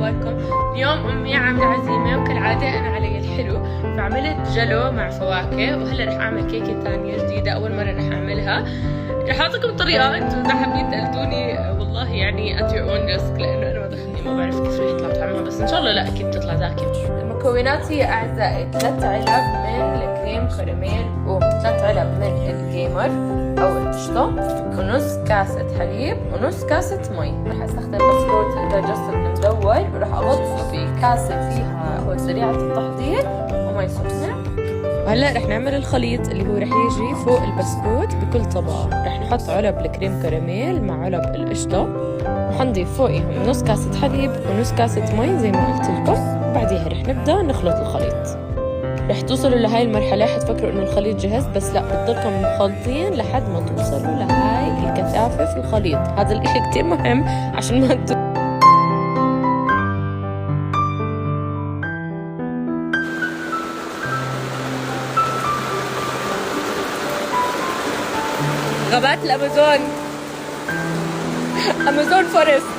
أخباركم؟ اليوم أمي عاملة عزيمة وكالعادة أنا علي الحلو، فعملت جلو مع فواكه، وهلا رح أعمل كيكة تانية جديدة أول مرة رح أعملها. رح أعطيكم الطريقة، أنتم إذا حابين تقلدوني والله يعني at your own risk، لأنه أنا ما دخلني ما بعرف كيف رح يطلع طعمها، بس إن شاء الله لا أكيد تطلع زاكية. المكونات هي أعزائي 3 علب من الكريم كراميل، و3 علب من الجيمر أو القشطة، ونص كاسة حليب، ونص كاسة مي. رح استخدم بسكوت دايجستيف المدور، ورح اغطه بكاسة فيها هو سريعة التحضير ومي سخنة. وهلا رح نعمل الخليط اللي هو رح يجي فوق البسكوت بكل طبقة. رح نحط علب الكريم كراميل مع علب القشطة، وحنضيف فوقهم نص كاسة حليب ونص كاسة مي زي ما قلت لكم، وبعديها رح نبدأ نخلط الخليط. رح توصلوا لهاي المرحلة حتفكروا انه الخليط جهز، بس لا، بتضلكم مخلطين لحد ما توصلوا لهاي الكثافة في الخليط. هذا الاشي كتير مهم عشان ما غابات الامازون، امازون فورست.